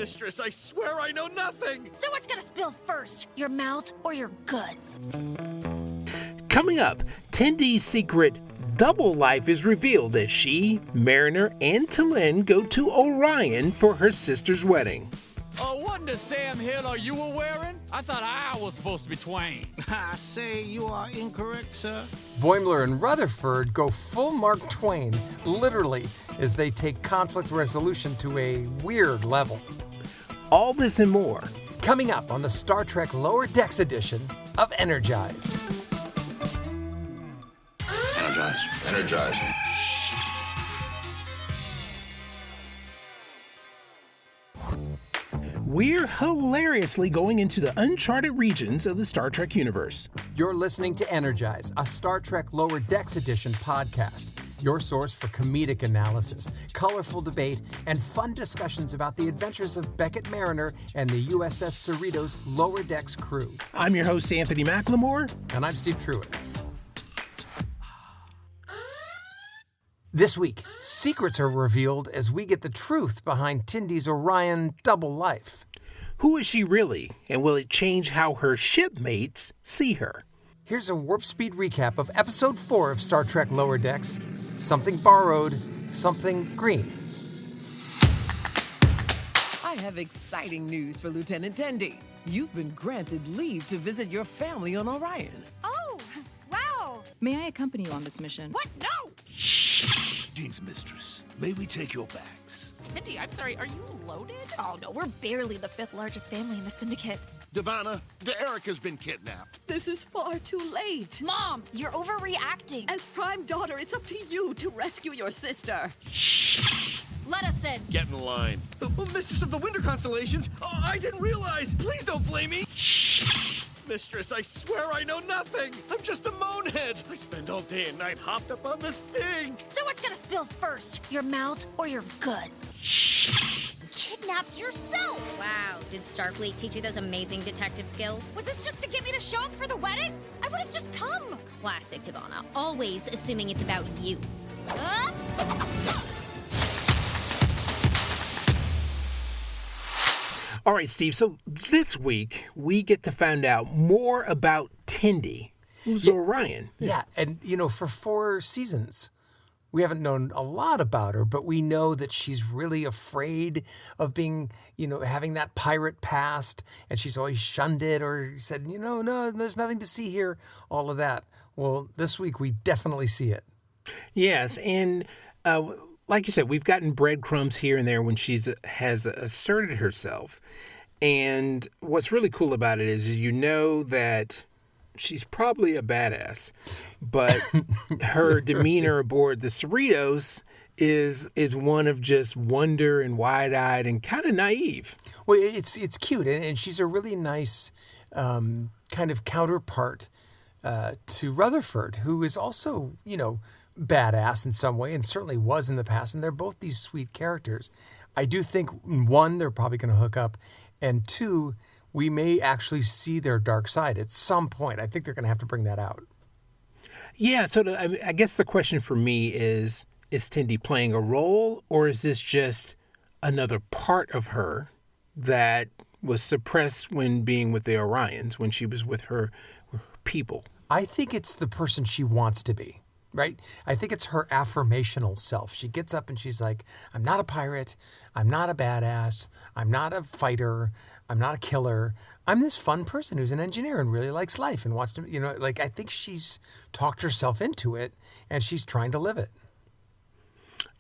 Mistress, I swear I know nothing! So what's gonna spill first? Your mouth or your goods? Coming up, Tindy's secret double life is revealed as she, Mariner, and T'Lyn go to Orion for her sister's wedding. Wasn't the Sam Hill you were wearing? I thought I was supposed to be Twain. I say you are incorrect, sir. Boimler and Rutherford go full Mark Twain, literally, as they take conflict resolution to a weird level. All this and more. Coming up on the Star Trek Lower Decks edition of Energize. Energize. We're hilariously going into the uncharted regions of the Star Trek universe. You're listening to Energize, a Star Trek Lower Decks edition podcast. Your source for comedic analysis, colorful debate, and fun discussions about the adventures of Beckett Mariner and the USS Cerritos Lower Decks crew. I'm your host, Anthony McLemore. And I'm Steve Truitt. This week, secrets are revealed as we get the truth behind Tindy's Orion double life. Who is she really, and will it change how her shipmates see her? Here's a warp speed recap of Episode 4 of Star Trek Lower Decks, Something Borrowed, Something Green. I have exciting news for Lieutenant Tindy. You've been granted leave to visit your family on Orion. Oh, wow! May I accompany you on this mission? What? No! Dean's mistress, may we take your bags? Tindy, I'm sorry, are you loaded? Oh no, we're barely the 5th largest family in the syndicate. Devana, Erica's been kidnapped. This is far too late. Mom, you're overreacting. As Prime Daughter, it's up to you to rescue your sister. Let us in. Get in line. Mistress of the Winter Constellations, I didn't realize. Please don't blame me. Mistress, I swear I know nothing. I'm just a moanhead. I spend all day and night hopped up on the sting. So what's gonna spill first? Your mouth or your goods? Kidnapped yourself! Wow, did Starfleet teach you those amazing detective skills? Was this just to get me to show up for the wedding? I would have just come. Classic Devana, always assuming it's about you. All right, Steve, so this week we get to find out more about Tindy, who's Orion. Yeah, and for 4 seasons, we haven't known a lot about her, but we know that she's really afraid of being, having that pirate past, and she's always shunned it or said, no, there's nothing to see here, all of that. Well, this week we definitely see it. Yes, and like you said, we've gotten breadcrumbs here and there when has asserted herself. And what's really cool about it is that she's probably a badass, but her demeanor aboard the Cerritos is one of just wonder and wide-eyed and kind of naive. Well, it's cute, and she's a really nice kind of counterpart to Rutherford, who is also, badass in some way, and certainly was in the past, and they're both these sweet characters. I do think, 1, they're probably going to hook up, and 2, we may actually see their dark side at some point. I think they're going to have to bring that out. Yeah, so I guess the question for me is Tindy playing a role, or is this just another part of her that was suppressed when being with the Orions, when she was with her people? I think it's the person she wants to be. Right? I think it's her affirmational self. She gets up and she's like, I'm not a pirate. I'm not a badass. I'm not a fighter. I'm not a killer. I'm this fun person who's an engineer and really likes life and wants to, I think she's talked herself into it and she's trying to live it.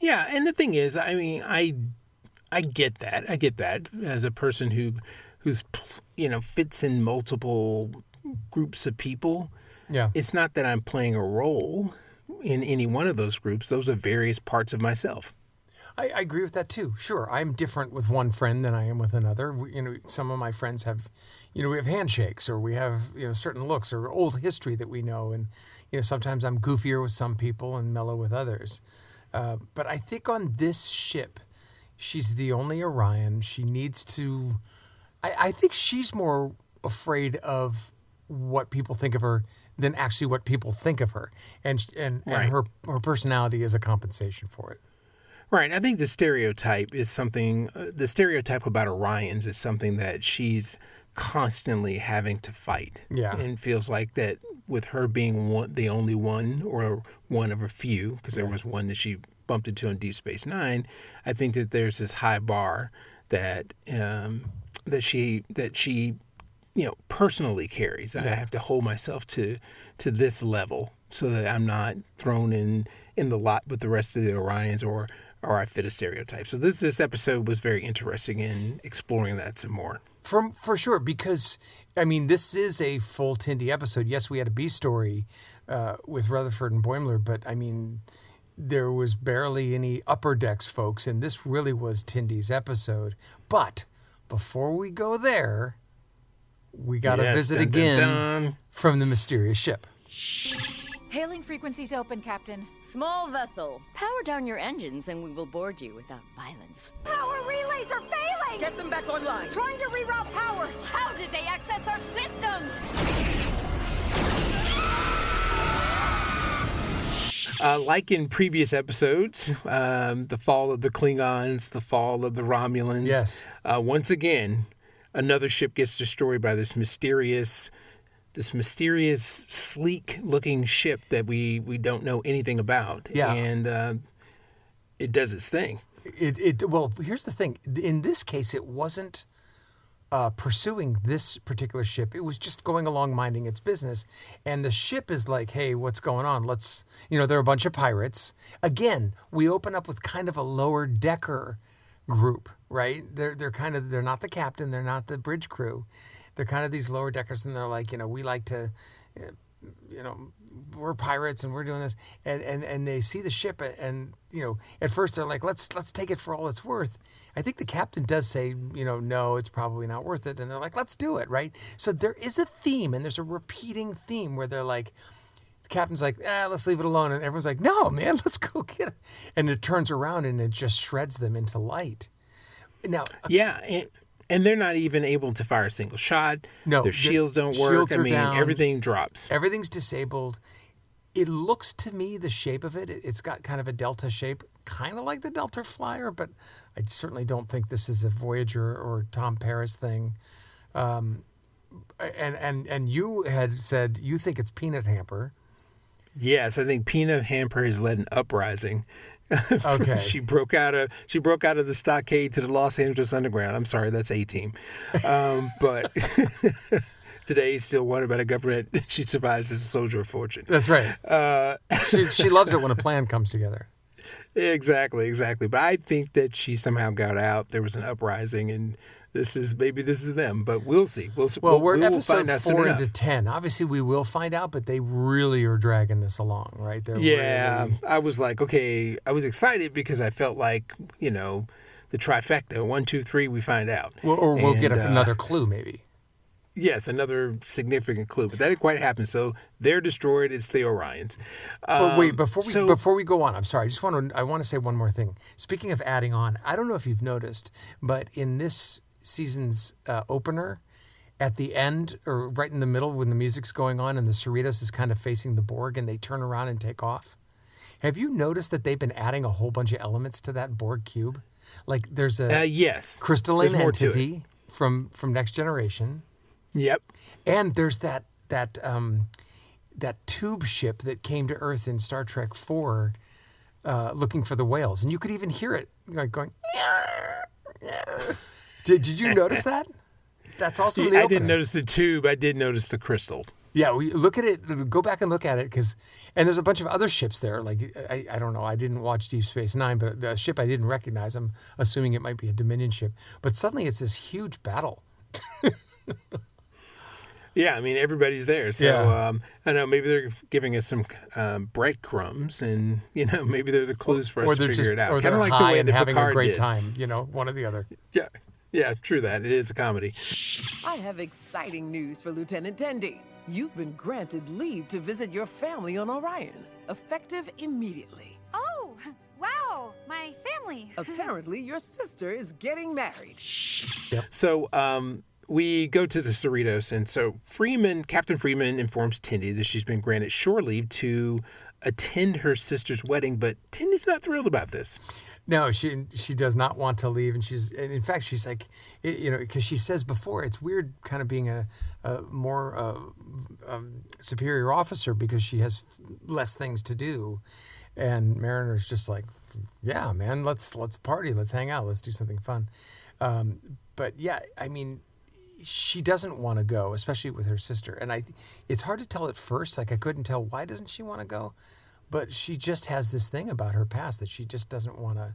Yeah. And the thing is, I get that. I get that as a person who's, fits in multiple groups of people. Yeah. It's not that I'm playing a role in any one of those groups. Those are various parts of myself. I agree with that too. Sure, I'm different with one friend than I am with another. Some of my friends have, we have handshakes, or we have, certain looks or old history that we know. And, sometimes I'm goofier with some people and mellow with others. But I think on this ship, she's the only Orion. She needs to, I think she's more afraid of what people think of her than actually what people think of her. And right. her personality is a compensation for it. Right. I think the stereotype about Orions is something that she's constantly having to fight. Yeah. And feels like that with her being the only one or one of a few, because there was one that she bumped into in Deep Space Nine, I think that there's this high bar that she personally carries. I have to hold myself to this level so that I'm not thrown in the lot with the rest of the Orions or I fit a stereotype. So this episode was very interesting in exploring that some more. For sure, because, I mean, this is a full Tindy episode. Yes, we had a B story with Rutherford and Boimler, but, I mean, there was barely any upper decks folks, and this really was Tindy's episode. But before we go there, we got to visit again from the mysterious ship. Hailing frequencies open, Captain. Small vessel. Power down your engines and we will board you without violence. Power relays are failing! Get them back online. Trying to reroute power. How did they access our systems? Like in previous episodes, the fall of the Klingons, the fall of the Romulans. Yes. Once again, another ship gets destroyed by this mysterious, sleek-looking ship that we don't know anything about. Yeah. And it does its thing. Well, here's the thing. In this case, it wasn't pursuing this particular ship. It was just going along minding its business. And the ship is like, hey, what's going on? There are a bunch of pirates. Again, we open up with kind of a lower decker group, right? They're not the captain. They're not the bridge crew. They're kind of these lower deckers, and they're like, we like to, we're pirates and we're doing this. And they see the ship, and, at first they're like, let's take it for all it's worth. I think the captain does say, no, it's probably not worth it. And they're like, let's do it, right? So there is a theme, and there's a repeating theme where they're like, the captain's like, let's leave it alone. And everyone's like, no, man, let's go get it. And it turns around and it just shreds them into light. Now, yeah, and they're not even able to fire a single shot. No. Their shields don't work. Shields are down. Everything drops. Everything's disabled. It looks to me, the shape of it's got kind of a delta shape, kind of like the Delta Flyer, but I certainly don't think this is a Voyager or Tom Paris thing. And you had said you think it's Peanut Hamper. Yes, I think Peanut Hamper has led an uprising. Okay. She broke out of the stockade to the Los Angeles Underground. I'm sorry, that's A-Team. But today he's still wanted by the government. She survives as a soldier of fortune. That's right. She loves it when a plan comes together. Exactly. But I think that she somehow got out. There was an uprising, and this is them. But we'll see. Well, we're we'll episode find out 4 into 10. Obviously, we will find out, but they really are dragging this along, right? Really... I was like, okay. I was excited because I felt like, the trifecta. 1, 2, 3, we find out. We'll get another clue, maybe. Yes, another significant clue, but that didn't quite happen. So they're destroyed. It's the Orions. But wait, before we go on, I'm sorry. I want to say one more thing. Speaking of adding on, I don't know if you've noticed, but in this season's opener, at the end or right in the middle when the music's going on and the Cerritos is kind of facing the Borg and they turn around and take off. Have you noticed that they've been adding a whole bunch of elements to that Borg cube? Like there's a crystalline entity from Next Generation. Yep. And there's that tube ship that came to Earth in Star Trek 4 looking for the whales. And you could even hear it going. Did you notice that? That's also in the opener. I didn't notice the tube. I did notice the crystal. Yeah, we look at it. Go back and look at it and there's a bunch of other ships there. Like I don't know. I didn't watch Deep Space Nine, but a ship I didn't recognize. I'm assuming it might be a Dominion ship. But suddenly it's this huge battle. Yeah, I mean, everybody's there. So I know maybe they're giving us some breadcrumbs, and maybe they're the clues for us to figure it out. Or they're high and having a great time. One or the other. Yeah, true that. It is a comedy. I have exciting news for Lieutenant Tindy. You've been granted leave to visit your family on Orion, effective immediately. Oh, wow, my family. Apparently, your sister is getting married. Yep. So, we go to the Cerritos, and so Captain Freeman informs Tindy that she's been granted shore leave to attend her sister's wedding, but Tindy's not thrilled about this. No, she does not want to leave, and in fact she's like, because she says before it's weird kind of being a more superior officer because she has less things to do, and Mariner's just like, yeah, man, let's party, let's hang out, let's do something fun, but yeah, I mean, she doesn't want to go, especially with her sister, and it's hard to tell at first. Like I couldn't tell why doesn't she want to go. But she just has this thing about her past that she just doesn't want to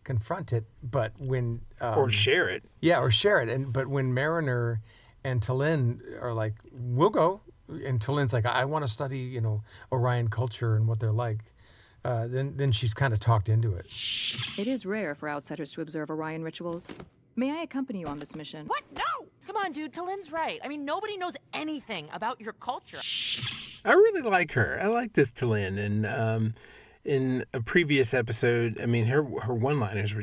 confront it. But when or share it, or share it. But when Mariner and T'Lyn are like, "We'll go," and T'Lyn's like, "I want to study, Orion culture and what they're like," then she's kind of talked into it. It is rare for outsiders to observe Orion rituals. May I accompany you on this mission? What? No! Come on, dude. T'Lyn's right. I mean, nobody knows anything about your culture. I really like her. I like this T'Lyn. And in a previous episode, I mean, her one-liners were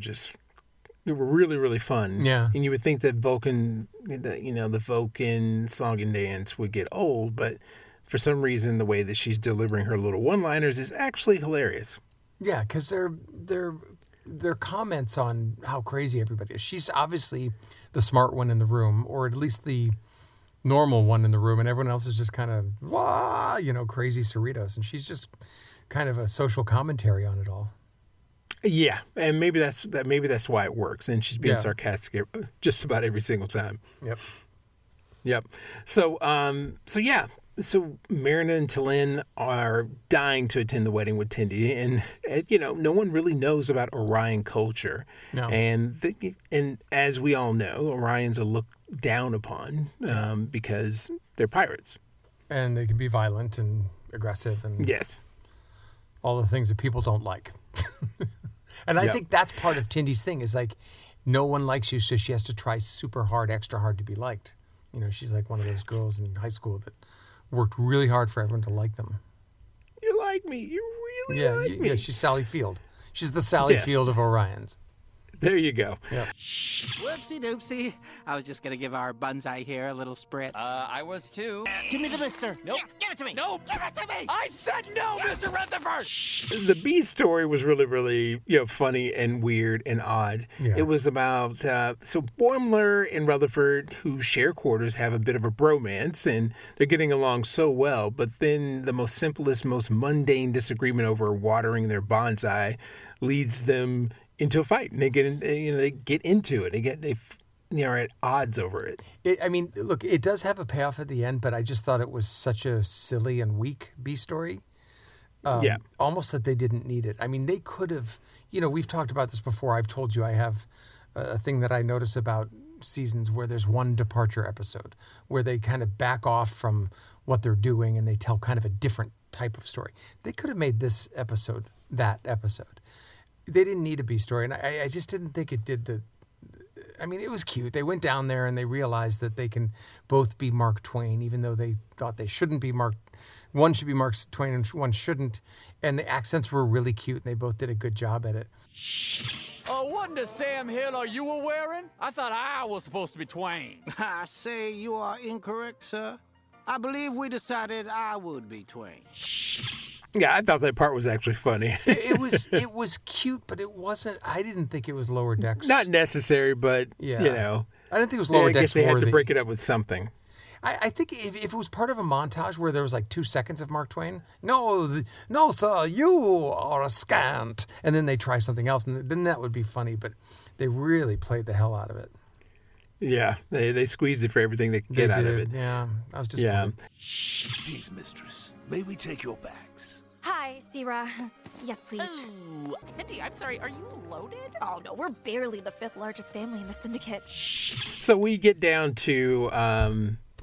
really, really fun. Yeah. And you would think that the Vulcan song and dance would get old, but for some reason, the way that she's delivering her little one-liners is actually hilarious. Yeah, because they're comments on how crazy everybody is. She's obviously the smart one in the room, or at least the normal one in the room, and everyone else is just kind of, crazy Cerritos, and she's just kind of a social commentary on it all. Yeah, and maybe that's why it works, and she's being sarcastic just about every single time. Yep. So Mariner and T'Lyn are dying to attend the wedding with Tindy, and no one really knows about Orion culture. No. And as we all know, Orions are looked down upon because they're pirates. And they can be violent and aggressive and yes, all the things that people don't like. And I think that's part of Tindy's thing is like, no one likes you, so she has to try super hard, extra hard to be liked. She's like one of those girls in high school that worked really hard for everyone to like them. You like me. You really like me. Yeah, she's Sally Field. She's the Sally Field of Orions. There you go. Yep. Whoopsie doopsie. I was just going to give our bonsai here a little spritz. I was too. Give me the blister. Nope. Give it to me. Nope. Give it to me. I said no, Mr. Rutherford. The bee story was really, really, funny and weird and odd. Yeah. It was about, Boimler and Rutherford, who share quarters, have a bit of a bromance, and they're getting along so well. But then the most simplest, most mundane disagreement over watering their bonsai leads them into a fight, and they get into it. They are at odds over it. Look, it does have a payoff at the end, but I just thought it was such a silly and weak B story. Almost that they didn't need it. I mean, they could have, we've talked about this before. I've told you I have a thing that I notice about seasons where there's one departure episode where they kind of back off from what they're doing and they tell kind of a different type of story. They could have made this episode that episode. They didn't need a B story, and I just didn't think it did it was cute. They went down there and they realized that they can both be Mark Twain, even though they thought they shouldn't be one should be Mark Twain and one shouldn't, and the accents were really cute, and they both did a good job at it. Wasn't the Sam Hill you were wearing? I thought I was supposed to be Twain. I say you are incorrect, sir. I believe we decided I would be Twain. Yeah, I thought that part was actually funny. It was cute, but it wasn't. I didn't think it was Lower Decks. Not necessary, but I didn't think it was Lower Decks. I guess they had to break it up with something. I think if it was part of a montage where there was like 2 seconds of Mark Twain, no, sir, you are a scant, and then they try something else, and then that would be funny. But they really played the hell out of it. Yeah, they squeezed it for everything they could get out of it. Yeah, I was disappointed. Dean's mistress, may we take your bags? Hi, Sierra. Yes, please. Ooh, Tindy, I'm sorry, are you loaded? Oh, no, we're barely the 5th largest family in the syndicate. So we get down to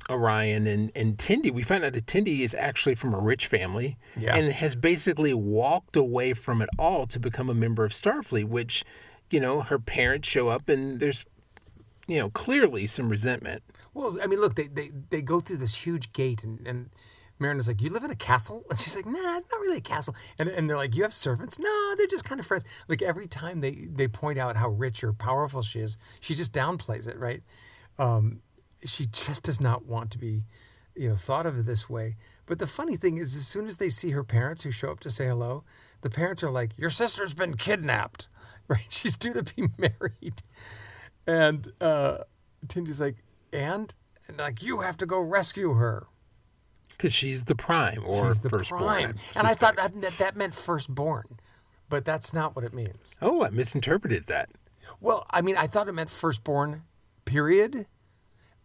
Orion and Tindy. We find out that Tindy is actually from a rich family and has basically walked away from it all to become a member of Starfleet, which, her parents show up and there's, clearly some resentment. Well, I mean, look, they go through this huge gate and Mariner's like, you live in a castle? And she's like, nah, it's not really a castle. And they're like, you have servants? No, they're just kind of friends. Like every time they point out how rich or powerful she is, she just downplays it, right? She just does not want to be thought of it this way. But the funny thing is, as soon as they see her parents who show up to say hello, the parents are like, "Your sister's been kidnapped," right? She's due to be married. And Tindy's like, and like, you have to go rescue her. Because she's the prime, or she's the firstborn. prime. And I thought that meant firstborn, but that's not what it means. Oh, I misinterpreted that. Well, I mean, I thought it meant firstborn, period.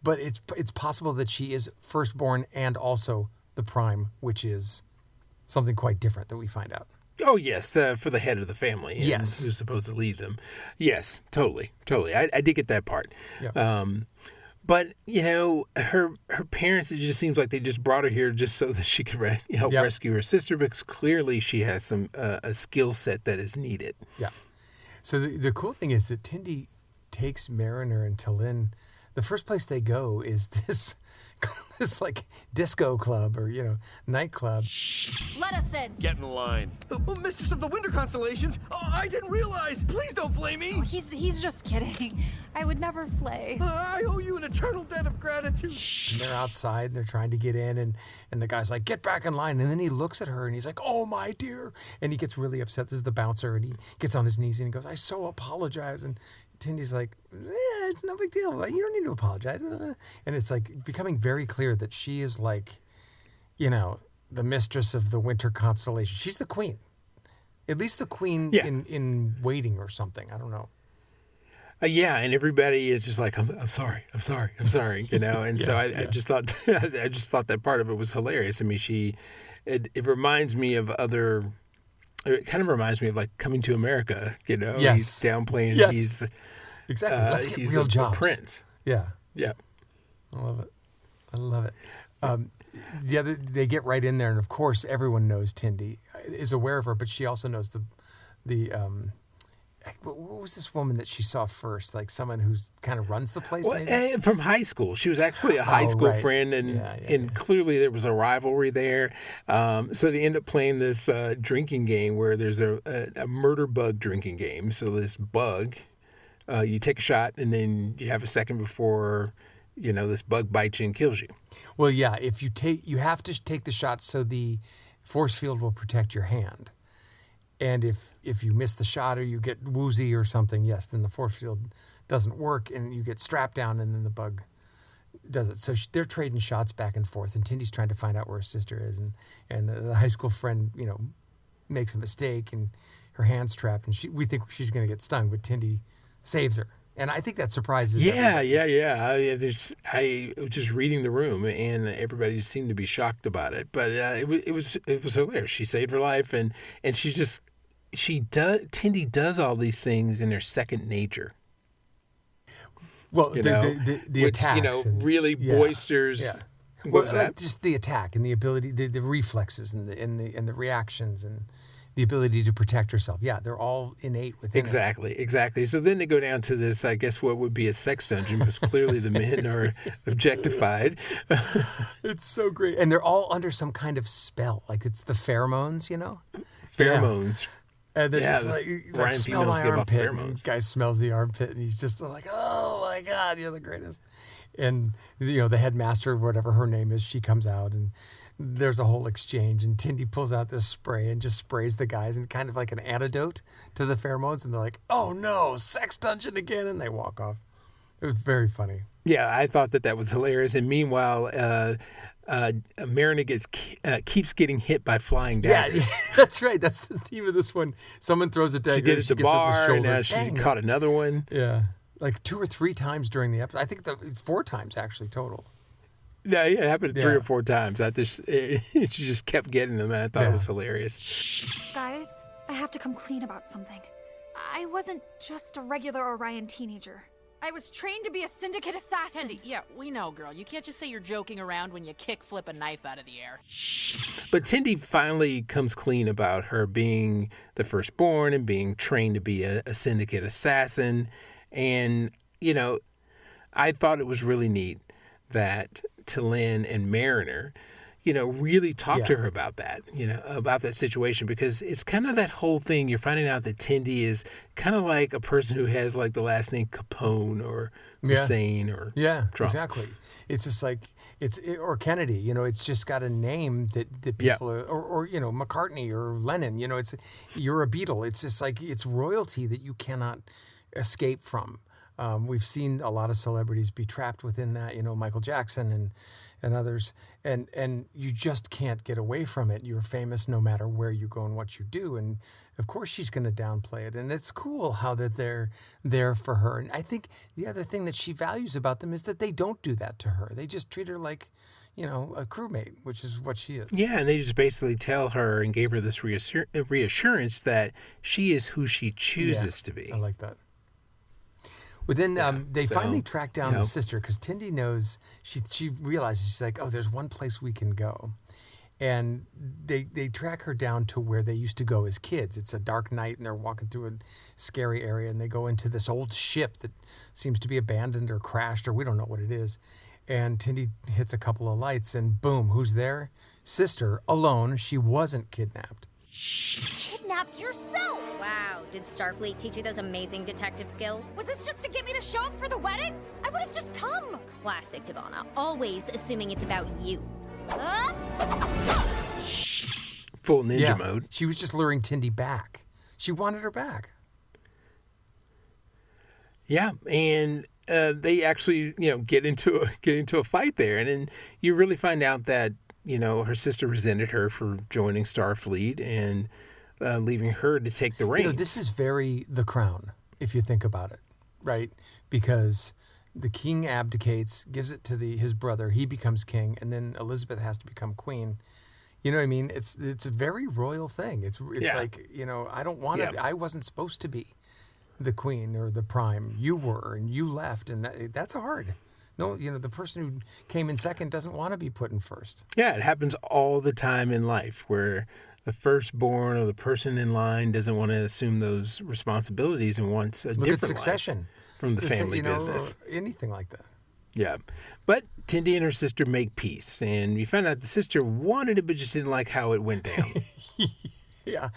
But it's possible that she is firstborn and also the prime, which is something quite different that we find out. Oh, yes, for the head of the family. And yes. who's supposed to lead them. Yes, totally. I did get that part. Yeah. But, her parents, it just seems like they just brought her here just so that she could help rescue her sister, because clearly she has some a skill set that is needed. Yeah. So the cool thing is that Tindy takes Mariner and T'Lyn. The first place they go is this like disco club or nightclub. Let us in. Get in line. Mistress of the Winter Constellations. Oh, I didn't realize. Please don't flay me. Oh, he's just kidding. I would never flay. I owe you an eternal debt of gratitude. And they're outside and they're trying to get in, and the guy's like, "Get back in line." And then he looks at her and he's like, "Oh, my dear." And he gets really upset. This is the bouncer, and he gets on his knees and he goes, "I so apologize." And Tindy's like, it's no big deal. You don't need to apologize. And it's like becoming very clear that she is like, the mistress of the winter constellation. She's the queen. At least the queen in waiting or something. I don't know. And everybody is just like, I'm sorry. And so I just thought that part of it was hilarious. I mean, it reminds me of other. It kind of reminds me of like Coming to America. Yes. He's downplaying. Yes. He's exactly. Let's get he's real jobs. Prince. Yeah. Yeah. I love it. They get right in there, and of course, everyone knows Tindy is aware of her, but she also knows the what was this woman that she saw first? Like someone who's kind of runs the place, maybe? From high school. She was actually a high school friend, and clearly there was a rivalry there. So they end up playing this drinking game where there's a murder bug drinking game. So this bug, you take a shot, and then you have a second before this bug bites you and kills you. Well, yeah. If you have to take the shot so the force field will protect your hand. And if you miss the shot or you get woozy or something, yes, then the force field doesn't work and you get strapped down and then the bug does it. So they're trading shots back and forth, and Tindy's trying to find out where her sister is, and the high school friend, makes a mistake and her hand's trapped, and we think she's going to get stung, but Tindy saves her. And I think that surprises everybody. I was just reading the room, and everybody seemed to be shocked about it. But it was hilarious. She saved her life, and Tindy does all these things in her second nature. Well, the attacks, really boisters. Yeah. Well, just the attack and the ability, the reflexes and the reactions and the ability to protect herself. Yeah, they're all innate within her. Exactly. So then they go down to this, I guess, what would be a sex dungeon, because clearly the men are objectified. It's so great. And they're all under some kind of spell. Like it's the pheromones, Pheromones. Yeah. And they're just like smell my armpit. And the guy smells the armpit, and he's just like, oh my God, you're the greatest. And, the headmaster, whatever her name is, she comes out, and there's a whole exchange, and Tindy pulls out this spray and just sprays the guys, and kind of like an antidote to the pheromones, and they're like, oh no, sex dungeon again, and they walk off. It was very funny. Yeah, I thought that was hilarious. And meanwhile, Mariner keeps getting hit by flying daggers. Yeah, that's right. That's the theme of this one. Someone throws a dagger. She did it at the bar, and now she caught another one. Yeah, like 2 or 3 times during the episode. I think 4 times actually total. Yeah, it happened 3 or 4 times. She just kept getting them, and I thought it was hilarious. Guys, I have to come clean about something. I wasn't just a regular Orion teenager. I was trained to be a syndicate assassin. Tindy, yeah, we know, girl. You can't just say you're joking around when you flip a knife out of the air. But Tindy finally comes clean about her being the firstborn and being trained to be a syndicate assassin. And, I thought it was really neat that T'Lyn and Mariner, really talk to her about that, about that situation, because it's kind of that whole thing. You're finding out that Tindy is kind of like a person who has like the last name Capone or Hussein or Trump. Exactly. It's just like or Kennedy. It's just got a name that people are, or McCartney or Lennon. You're a Beatle. It's just like it's royalty that you cannot escape from. We've seen a lot of celebrities be trapped within that. Michael Jackson and others, and you just can't get away from it. You're famous no matter where you go and what you do, and of course she's going to downplay it. And it's cool how that they're there for her. And I think the other thing that she values about them is that they don't do that to her. They just treat her like, a crewmate, which is what she is. Yeah, and they just basically tell her and gave her this reassurance that she is who she chooses to be. I like that. But then they finally track down the sister because Tindy knows, she realizes, she's like, oh, there's one place we can go. And they track her down to where they used to go as kids. It's a dark night and they're walking through a scary area and they go into this old ship that seems to be abandoned or crashed or we don't know what it is. And Tindy hits a couple of lights and boom, who's there? Sister, alone. She wasn't kidnapped. Kidnapped yourself! Wow, did Starfleet teach you those amazing detective skills? Was this just to get me to show up for the wedding? I would have just come! Classic Devana, always assuming it's about you. Full ninja mode. She was just luring Tindy back. She wanted her back. Yeah, and they actually, get into a fight there, and then you really find out that her sister resented her for joining Starfleet and leaving her to take the reins. This is very The Crown, if you think about it, right? Because the king abdicates, gives it to his brother, he becomes king, and then Elizabeth has to become queen. You know what I mean? It's a very royal thing. It's like, I don't want to, I wasn't supposed to be the queen or the prime. You were, and you left, and that's hard. No, the person who came in second doesn't want to be put in first. Yeah, it happens all the time in life where the firstborn or the person in line doesn't want to assume those responsibilities and wants a different succession life from the family business. Anything like that. Yeah. But Tindy and her sister make peace, and we found out the sister wanted it but just didn't like how it went down. Yeah,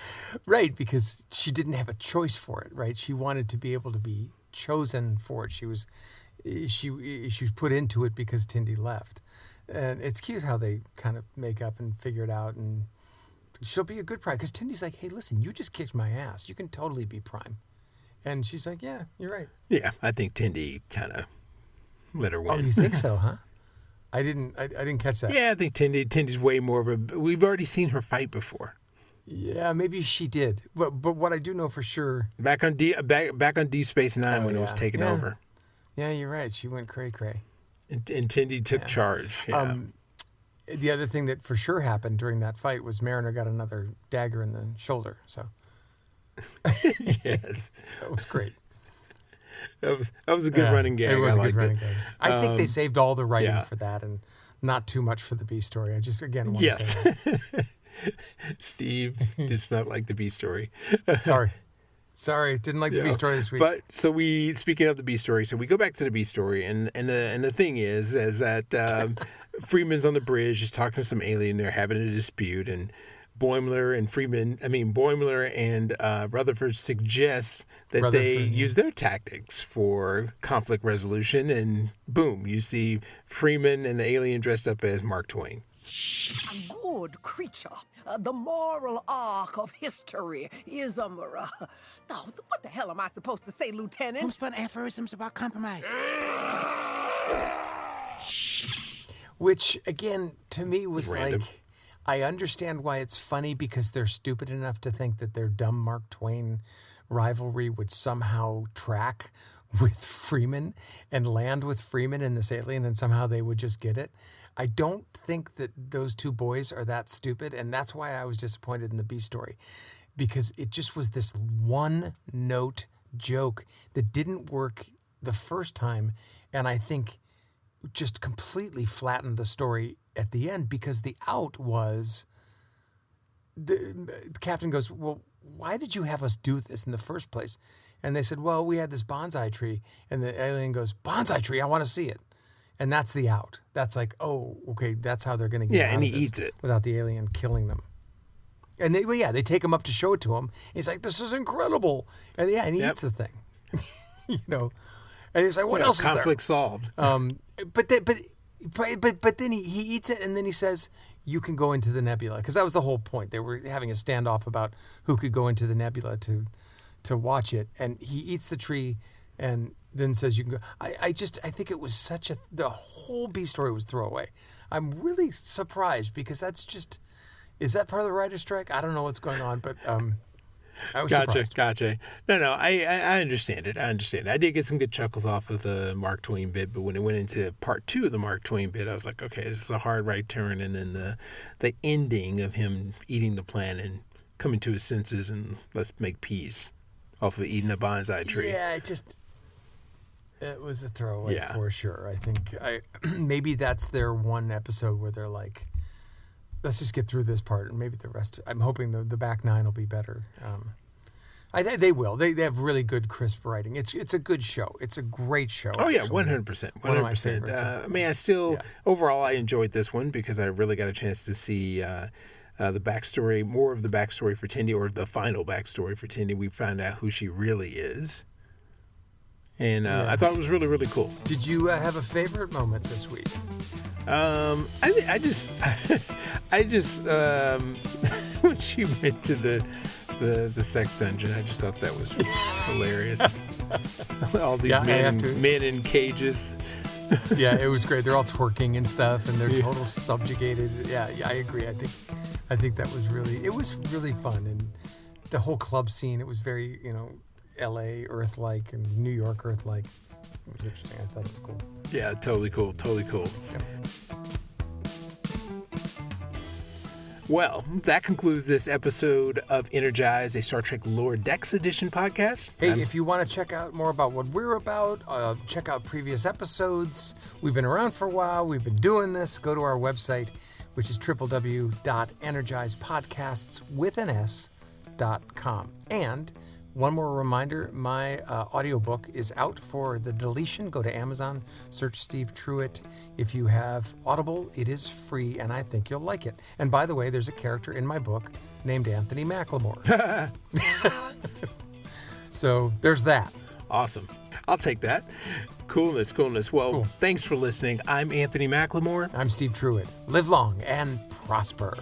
right, because she didn't have a choice for it, right? She wanted to be able to be chosen for it. She was put into it because Tindy left. And it's cute how they kind of make up and figure it out, and she'll be a good prime. Because Tindy's like, hey, listen, you just kicked my ass. You can totally be prime. And she's like, yeah, you're right. Yeah, I think Tindy kind of let her win. Oh, you think so, huh? I didn't catch that. Yeah, I think Tindy's way more of a... We've already seen her fight before. Yeah, maybe she did. But what I do know for sure... Back on Deep Space Nine when it was taken over. Yeah, you're right. She went cray-cray. And Tindy took charge. Yeah. The other thing that for sure happened during that fight was Mariner got another dagger in the shoulder. So yes, that was great. That was a good running gag. It was a good running gag. I think they saved all the writing for that and not too much for the B story. I just again want to say that. Steve does not like the B story. Sorry, didn't like the B story this week. But speaking of the B story, so we go back to the B story, and the thing is that Freeman's on the bridge, he's talking to some alien, they're having a dispute, and Boimler and Rutherford suggest that they use their tactics for conflict resolution, and boom, you see Freeman and the alien dressed up as Mark Twain. A good creature. The moral arc of history is what the hell am I supposed to say, Lieutenant? Homespun aphorisms about compromise. Which, again, to me was like, I understand why it's funny because they're stupid enough to think that their dumb Mark Twain rivalry would somehow track with Freeman and land with Freeman and this alien and somehow they would just get it. I don't think that those two boys are that stupid, and that's why I was disappointed in the B story, because it just was this one-note joke that didn't work the first time, and I think just completely flattened the story at the end, because the out was the captain goes, well, why did you have us do this in the first place? And they said, well, we had this bonsai tree, and the alien goes, bonsai tree, I want to see it. And that's the out. That's like, oh, okay, that's how they're going to get out and of he this eats it without the alien killing them. And they take him up to show it to him. He's like, this is incredible. And he eats the thing. And he's like, what else is there? Conflict solved. But then he eats it, and then he says, you can go into the nebula. Because that was the whole point. They were having a standoff about who could go into the nebula to watch it. And he eats the tree and then says you can go. I think it was the whole B story was throwaway. I'm really surprised because that's just, is that part of the writer's strike? I don't know what's going on, but I was surprised. Gotcha. No, I understand it. I did get some good chuckles off of the Mark Twain bit, but when it went into part 2 of the Mark Twain bit, I was like, okay, this is a hard right turn, and then the ending of him eating the plant and coming to his senses and let's make peace off of eating a bonsai tree. Yeah, it was a throwaway for sure. I think maybe that's their one episode where they're like, let's just get through this part, and maybe the rest. I'm hoping the back 9 will be better. They will. They have really good, crisp writing. It's a good show. It's a great show. Oh yeah, 100%. One of my favorites. Overall, I enjoyed this one because I really got a chance to see the backstory, more of the backstory for Tindy, or the final backstory for Tindy. We found out who she really is. And I thought it was really, really cool. Did you have a favorite moment this week? I just when she went to the sex dungeon, I just thought that was hilarious. All these men in cages. Yeah, it was great. They're all twerking and stuff, and they're total subjugated. Yeah, I agree. I think that was really fun, and the whole club scene. It was very L.A. Earth-like and New York Earth-like. It was interesting. I thought it was cool. Yeah, totally cool. Yeah. Well, that concludes this episode of Energize, a Star Trek Lower Decks edition podcast. Hey, if you want to check out more about what we're about, check out previous episodes. We've been around for a while. We've been doing this. Go to our website, which is www.energizepodcasts.com. And one more reminder, my audiobook is out for the deletion. Go to Amazon, search Steve Truitt. If you have Audible, it is free, and I think you'll like it. And by the way, there's a character in my book named Anthony McLemore. So there's that. Awesome. I'll take that. Coolness. Well, Thanks for listening. I'm Anthony McLemore. I'm Steve Truitt. Live long and prosper.